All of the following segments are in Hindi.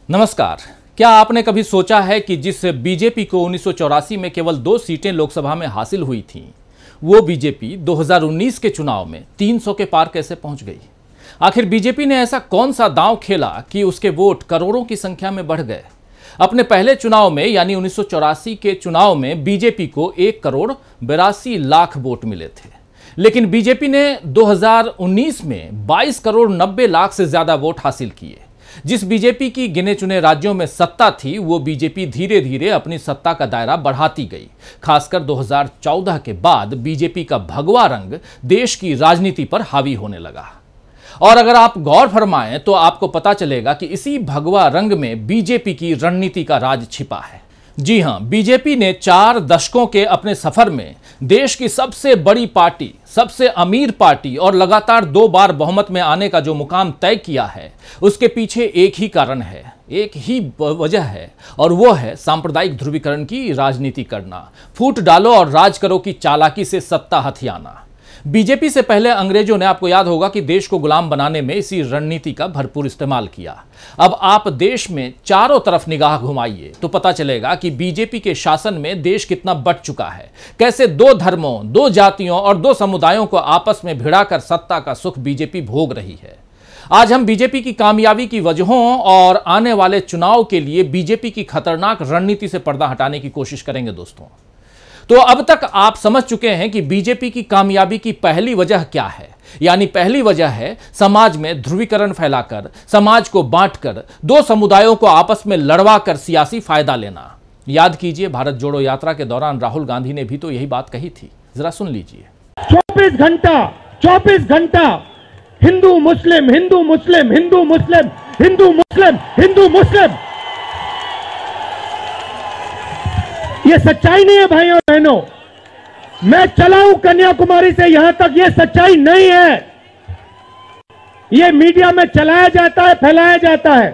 नमस्कार। क्या आपने कभी सोचा है कि जिस बीजेपी को 1984 में केवल 2 सीटें लोकसभा में हासिल हुई थीं, वो बीजेपी 2019 के चुनाव में 300 के पार कैसे पहुंच गई? आखिर बीजेपी ने ऐसा कौन सा दांव खेला कि उसके वोट करोड़ों की संख्या में बढ़ गए? अपने पहले चुनाव में यानी 1984 के चुनाव में बीजेपी को 1,82,00,000 वोट मिले थे, लेकिन बीजेपी ने 2019 में 22,90,00,000 से ज्यादा वोट हासिल किए। जिस बीजेपी की गिने चुने राज्यों में सत्ता थी, वो बीजेपी धीरे धीरे अपनी सत्ता का दायरा बढ़ाती गई। खासकर 2014 के बाद बीजेपी का भगवा रंग देश की राजनीति पर हावी होने लगा। और अगर आप गौर फरमाएं तो आपको पता चलेगा कि इसी भगवा रंग में बीजेपी की रणनीति का राज छिपा है। जी हां, बीजेपी ने 4 दशकों के अपने सफर में देश की सबसे बड़ी पार्टी, सबसे अमीर पार्टी और लगातार 2 बार बहुमत में आने का जो मुकाम तय किया है, उसके पीछे एक ही कारण है, एक ही वजह है, और वो है सांप्रदायिक ध्रुवीकरण की राजनीति करना, फूट डालो और राज करो की चालाकी से सत्ता हथियाना। बीजेपी से पहले अंग्रेजों ने, आपको याद होगा, कि देश को गुलाम बनाने में इसी रणनीति का भरपूर इस्तेमाल किया। अब आप देश में चारों तरफ निगाह घुमाइए तो पता चलेगा कि बीजेपी के शासन में देश कितना बंट चुका है, कैसे 2 धर्मों, 2 जातियों और 2 समुदायों को आपस में भिड़ाकर सत्ता का सुख बीजेपी भोग रही है। आज हम बीजेपी की कामयाबी की वजहों और आने वाले चुनाव के लिए बीजेपी की खतरनाक रणनीति से पर्दा हटाने की कोशिश करेंगे दोस्तों। तो अब तक आप समझ चुके हैं कि बीजेपी की कामयाबी की पहली वजह क्या है। यानी पहली वजह है समाज में ध्रुवीकरण फैलाकर, समाज को बांटकर, 2 समुदायों को आपस में लड़वाकर सियासी फायदा लेना। याद कीजिए, भारत जोड़ो यात्रा के दौरान राहुल गांधी ने भी तो यही बात कही थी। जरा सुन लीजिए। 24 घंटा हिंदू मुस्लिम, हिंदू मुस्लिम, हिंदू मुस्लिम, हिंदू मुस्लिम, हिंदू मुस्लिम। ये सच्चाई नहीं है भाइयों और बहनों। मैं चला हूं कन्याकुमारी से यहां तक, ये सच्चाई नहीं है। ये मीडिया में चलाया जाता है, फैलाया जाता है।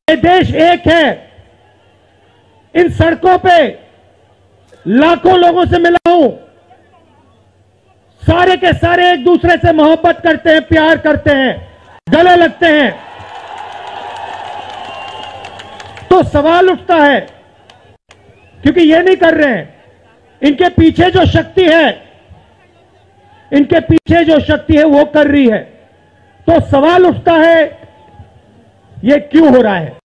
ये देश एक है। इन सड़कों पे लाखों लोगों से मिला हूं, सारे के सारे एक दूसरे से मोहब्बत करते हैं, प्यार करते हैं, गले लगते हैं। तो सवाल उठता है, क्योंकि ये नहीं कर रहे हैं, इनके पीछे जो शक्ति है, इनके पीछे जो शक्ति है वो कर रही है। तो सवाल उठता है, ये क्यों हो रहा है?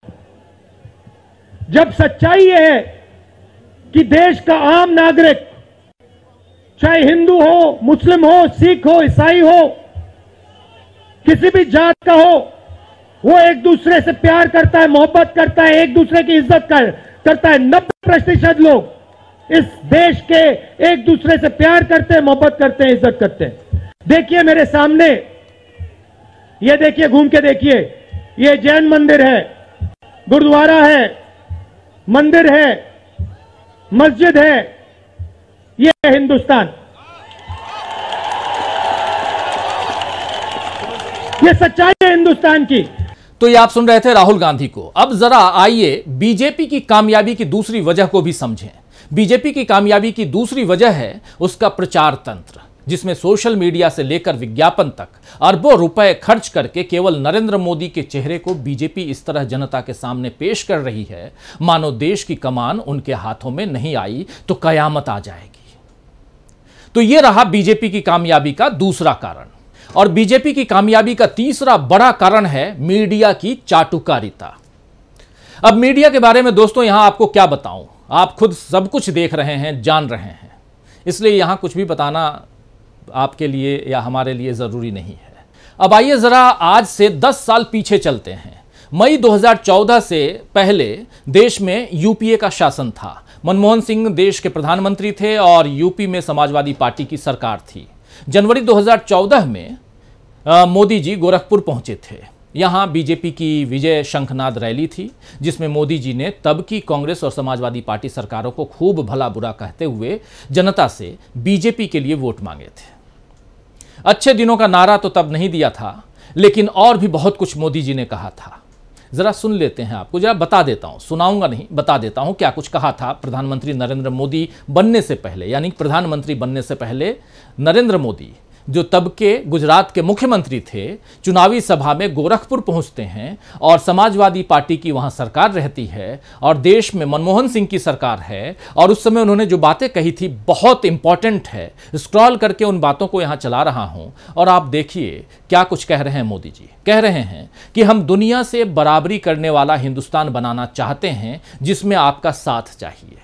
जब सच्चाई ये है कि देश का आम नागरिक, चाहे हिंदू हो, मुस्लिम हो, सिख हो, ईसाई हो, किसी भी जात का हो, वो एक दूसरे से प्यार करता है, मोहब्बत करता है, एक दूसरे की इज्जत करता है। 90% लोग इस देश के एक दूसरे से प्यार करते हैं, मोहब्बत करते हैं, इज्जत करते हैं। देखिए मेरे सामने, ये देखिए, घूम के देखिए, ये जैन मंदिर है, गुरुद्वारा है, मंदिर है, मस्जिद है, ये है हिंदुस्तान। ये सच्चाई है हिंदुस्तान की। तो ये आप सुन रहे थे राहुल गांधी को। अब जरा आइए बीजेपी की कामयाबी की दूसरी वजह को भी समझें। बीजेपी की कामयाबी की दूसरी वजह है उसका प्रचार तंत्र, जिसमें सोशल मीडिया से लेकर विज्ञापन तक अरबों रुपए खर्च करके केवल नरेंद्र मोदी के चेहरे को बीजेपी इस तरह जनता के सामने पेश कर रही है, मानो देश की कमान उनके हाथों में नहीं आई तो कयामत आ जाएगी। तो यह रहा बीजेपी की कामयाबी का दूसरा कारण। और बीजेपी की कामयाबी का तीसरा बड़ा कारण है मीडिया की चाटुकारिता। अब मीडिया के बारे में दोस्तों यहां आपको क्या बताऊं, आप खुद सब कुछ देख रहे हैं, जान रहे हैं, इसलिए यहां कुछ भी बताना आपके लिए या हमारे लिए जरूरी नहीं है। अब आइए जरा आज से 10 साल पीछे चलते हैं। मई 2014 से पहले देश में यूपीए का शासन था। मनमोहन सिंह देश के प्रधानमंत्री थे और यूपी में समाजवादी पार्टी की सरकार थी। जनवरी 2014 में मोदी जी गोरखपुर पहुंचे थे। यहां बीजेपी की विजय शंखनाद रैली थी, जिसमें मोदी जी ने तब की कांग्रेस और समाजवादी पार्टी सरकारों को खूब भला बुरा कहते हुए जनता से बीजेपी के लिए वोट मांगे थे। अच्छे दिनों का नारा तो तब नहीं दिया था, लेकिन और भी बहुत कुछ मोदी जी ने कहा था। जरा सुन लेते हैं, आपको जरा बता देता हूं, सुनाऊंगा नहीं, बता देता हूं क्या कुछ कहा था प्रधानमंत्री नरेंद्र मोदी बनने से पहले। यानी प्रधानमंत्री बनने से पहले नरेंद्र मोदी जो तब के गुजरात के मुख्यमंत्री थे, चुनावी सभा में गोरखपुर पहुंचते हैं और समाजवादी पार्टी की वहां सरकार रहती है और देश में मनमोहन सिंह की सरकार है और उस समय उन्होंने जो बातें कही थी बहुत इंपॉर्टेंट है। स्क्रॉल करके उन बातों को यहां चला रहा हूं और आप देखिए क्या कुछ कह रहे हैं मोदी जी। कह रहे हैं कि हम दुनिया से बराबरी करने वाला हिंदुस्तान बनाना चाहते हैं जिसमें आपका साथ चाहिए।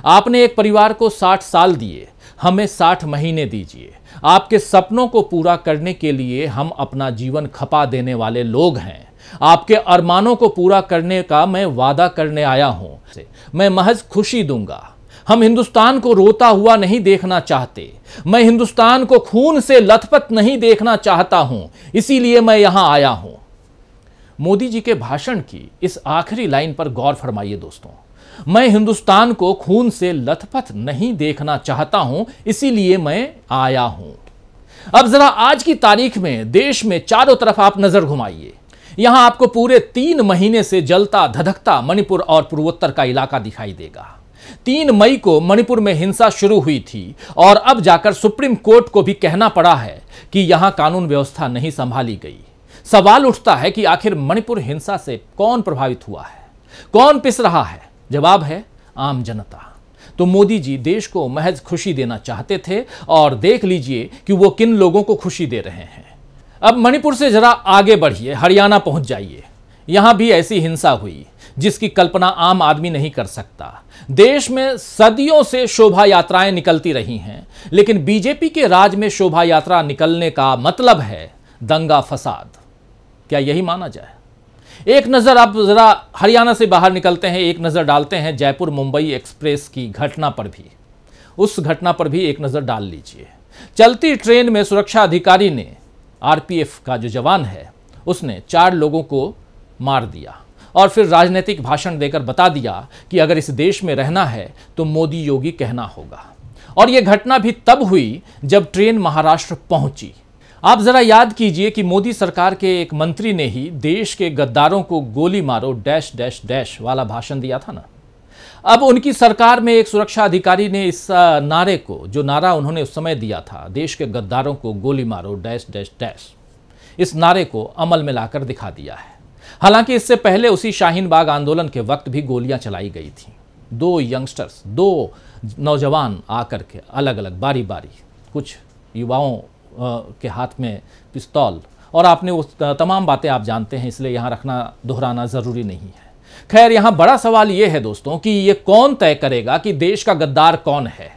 आपने एक परिवार को 60 साल दिए, हमें 60 महीने दीजिए। आपके सपनों को पूरा करने के लिए हम अपना जीवन खपा देने वाले लोग हैं। आपके अरमानों को पूरा करने का मैं वादा करने आया हूं। मैं महज खुशी दूंगा। हम हिंदुस्तान को रोता हुआ नहीं देखना चाहते। मैं हिंदुस्तान को खून से लथपथ नहीं देखना चाहता हूं, इसीलिए मैं यहां आया हूं। मोदी जी के भाषण की इस आखिरी लाइन पर गौर फरमाइए दोस्तों। मैं हिंदुस्तान को खून से लथपथ नहीं देखना चाहता हूं, इसीलिए मैं आया हूं। अब जरा आज की तारीख में देश में चारों तरफ आप नजर घुमाइए। यहां आपको पूरे 3 महीने से जलता धधकता मणिपुर और पूर्वोत्तर का इलाका दिखाई देगा। 3 मई को मणिपुर में हिंसा शुरू हुई थी और अब जाकर सुप्रीम कोर्ट को भी कहना पड़ा है कि यहां कानून व्यवस्था नहीं संभाली गई। सवाल उठता है कि आखिर मणिपुर हिंसा से कौन प्रभावित हुआ है, कौन पिस रहा है? जवाब है आम जनता। तो मोदी जी देश को महज खुशी देना चाहते थे और देख लीजिए कि वो किन लोगों को खुशी दे रहे हैं। अब मणिपुर से जरा आगे बढ़िए, हरियाणा पहुंच जाइए। यहां भी ऐसी हिंसा हुई जिसकी कल्पना आम आदमी नहीं कर सकता। देश में सदियों से शोभा यात्राएं निकलती रही हैं, लेकिन बीजेपी के राज में शोभा यात्रा निकलने का मतलब है दंगा फसाद। क्या यही माना जाए? एक नजर आप जरा हरियाणा से बाहर निकलते हैं, एक नजर डालते हैं जयपुर मुंबई एक्सप्रेस की घटना पर भी। उस घटना पर भी एक नजर डाल लीजिए। चलती ट्रेन में सुरक्षा अधिकारी ने, आरपीएफ का जो जवान है, उसने 4 लोगों को मार दिया और फिर राजनीतिक भाषण देकर बता दिया कि अगर इस देश में रहना है तो मोदी योगी कहना होगा। और यह घटना भी तब हुई जब ट्रेन महाराष्ट्र पहुंची। आप जरा याद कीजिए कि मोदी सरकार के एक मंत्री ने ही देश के गद्दारों को गोली मारो डैश डैश डैश वाला भाषण दिया था ना। अब उनकी सरकार में एक सुरक्षा अधिकारी ने इस नारे को, जो नारा उन्होंने उस समय दिया था, देश के गद्दारों को गोली मारो डैश डैश डैश, इस नारे को अमल में लाकर दिखा दिया है। हालांकि इससे पहले उसी शाहीन बाग आंदोलन के वक्त भी गोलियां चलाई गई थी। 2 यंगस्टर्स, 2 नौजवान आकर के अलग अलग बारी बारी, कुछ युवाओं के हाथ में पिस्तौल, और आपने वो तमाम बातें आप जानते हैं, इसलिए यहाँ रखना दोहराना ज़रूरी नहीं है। खैर, यहाँ बड़ा सवाल ये है दोस्तों कि ये कौन तय करेगा कि देश का गद्दार कौन है,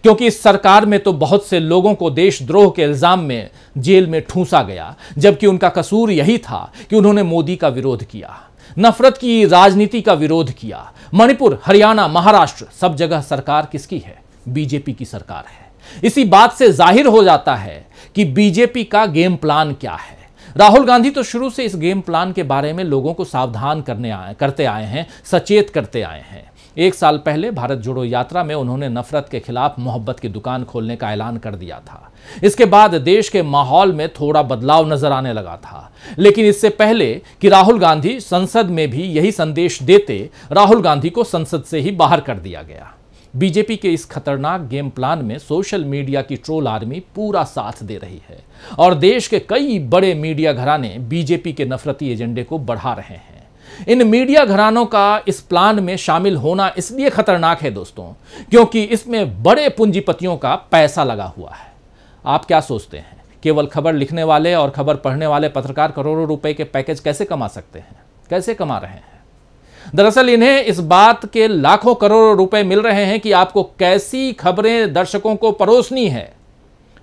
क्योंकि इस सरकार में तो बहुत से लोगों को देशद्रोह के इल्ज़ाम में जेल में ठूंसा गया, जबकि उनका कसूर यही था कि उन्होंने मोदी का विरोध किया, नफरत की राजनीति का विरोध किया। मणिपुर, हरियाणा, महाराष्ट्र, सब जगह सरकार किसकी है? बीजेपी की सरकार है। इसी बात से जाहिर हो जाता है कि बीजेपी का गेम प्लान क्या है। राहुल गांधी तो शुरू से इस गेम प्लान के बारे में लोगों को सावधान करते आए हैं, सचेत करते आए हैं। 1 साल पहले भारत जोड़ो यात्रा में उन्होंने नफरत के खिलाफ मोहब्बत की दुकान खोलने का ऐलान कर दिया था। इसके बाद देश के माहौल में थोड़ा बदलाव नजर आने लगा था, लेकिन इससे पहले कि राहुल गांधी संसद में भी यही संदेश देते, राहुल गांधी को संसद से ही बाहर कर दिया गया। बीजेपी के इस खतरनाक गेम प्लान में सोशल मीडिया की ट्रोल आर्मी पूरा साथ दे रही है और देश के कई बड़े मीडिया घराने बीजेपी के नफरती एजेंडे को बढ़ा रहे हैं। इन मीडिया घरानों का इस प्लान में शामिल होना इसलिए खतरनाक है दोस्तों, क्योंकि इसमें बड़े पूंजीपतियों का पैसा लगा हुआ है। आप क्या सोचते हैं, केवल खबर लिखने वाले और खबर पढ़ने वाले पत्रकार करोड़ों रुपए के पैकेज कैसे कमा सकते हैं? कैसे कमा रहे हैं? दरअसल इन्हें इस बात के लाखों करोड़ों रुपए मिल रहे हैं कि आपको कैसी खबरें दर्शकों को परोसनी है।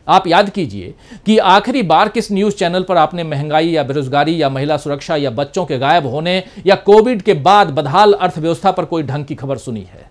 आप याद कीजिए कि आखिरी बार किस न्यूज चैनल पर आपने महंगाई या बेरोजगारी या महिला सुरक्षा या बच्चों के गायब होने या कोविड के बाद बदहाल अर्थव्यवस्था पर कोई ढंग की खबर सुनी है?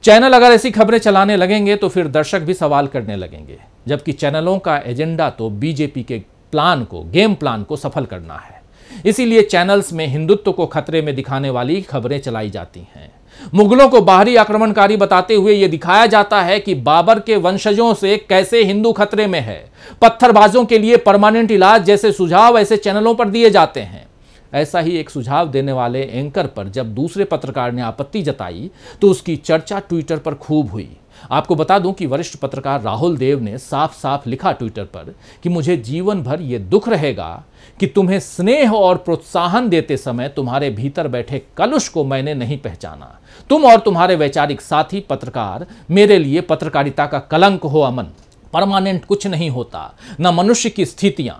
चैनल अगर ऐसी खबरें चलाने लगेंगे तो फिर दर्शक भी सवाल करने लगेंगे, जबकि चैनलों का एजेंडा तो बीजेपी के प्लान को, गेम प्लान को सफल करना है। इसीलिए चैनल्स में हिंदुत्व को खतरे में दिखाने वाली खबरें चलाई जाती हैं। मुगलों को बाहरी आक्रमणकारी बताते हुए यह दिखाया जाता है कि बाबर के वंशजों से कैसे हिंदू खतरे में है। पत्थरबाजों के लिए परमानेंट इलाज जैसे सुझाव ऐसे चैनलों पर दिए जाते हैं। ऐसा ही एक सुझाव देने वाले एंकर पर जब दूसरे पत्रकार ने आपत्ति जताई तो उसकी चर्चा ट्विटर पर खूब हुई। आपको बता दूं कि वरिष्ठ पत्रकार राहुल देव ने साफ साफ लिखा ट्विटर पर कि मुझे जीवन भर यह दुख रहेगा कि तुम्हें स्नेह और प्रोत्साहन देते समय तुम्हारे भीतर बैठे कलुष को मैंने नहीं पहचाना। तुम और तुम्हारे वैचारिक साथी पत्रकार मेरे लिए पत्रकारिता का कलंक हो। अमन, परमानेंट कुछ नहीं होता, न मनुष्य की स्थितियां।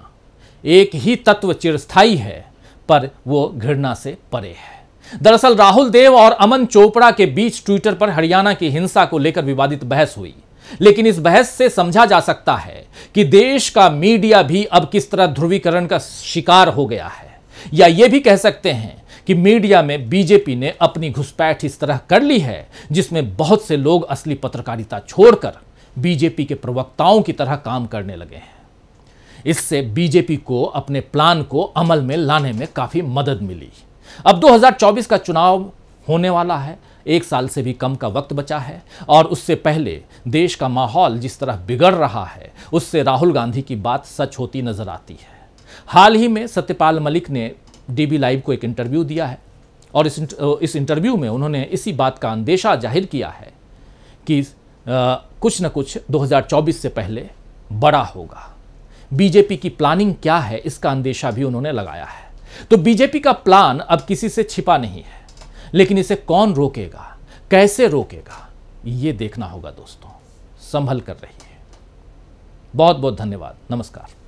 एक ही तत्व चिरस्थायी है, पर वो घृणा से परे है। दरअसल राहुल देव और अमन चोपड़ा के बीच ट्विटर पर हरियाणा की हिंसा को लेकर विवादित बहस हुई, लेकिन इस बहस से समझा जा सकता है कि देश का मीडिया भी अब किस तरह ध्रुवीकरण का शिकार हो गया है, या यह भी कह सकते हैं कि मीडिया में बीजेपी ने अपनी घुसपैठ इस तरह कर ली है जिसमें बहुत से लोग असली पत्रकारिता छोड़कर बीजेपी के प्रवक्ताओं की तरह काम करने लगे हैं। इससे बीजेपी को अपने प्लान को अमल में लाने में काफी मदद मिली। अब 2024 का चुनाव होने वाला है, 1 साल से भी कम का वक्त बचा है, और उससे पहले देश का माहौल जिस तरह बिगड़ रहा है उससे राहुल गांधी की बात सच होती नजर आती है। हाल ही में सत्यपाल मलिक ने डीबी लाइव को एक इंटरव्यू दिया है और इस इंटरव्यू में उन्होंने इसी बात का अंदेशा जाहिर किया है कि कुछ न कुछ 2024 से पहले बड़ा होगा। बीजेपी की प्लानिंग क्या है इसका अंदेशा भी उन्होंने लगाया है। तो बीजेपी का प्लान अब किसी से छिपा नहीं है, लेकिन इसे कौन रोकेगा, कैसे रोकेगा, ये देखना होगा दोस्तों। संभल कर रहिए। बहुत बहुत धन्यवाद। नमस्कार।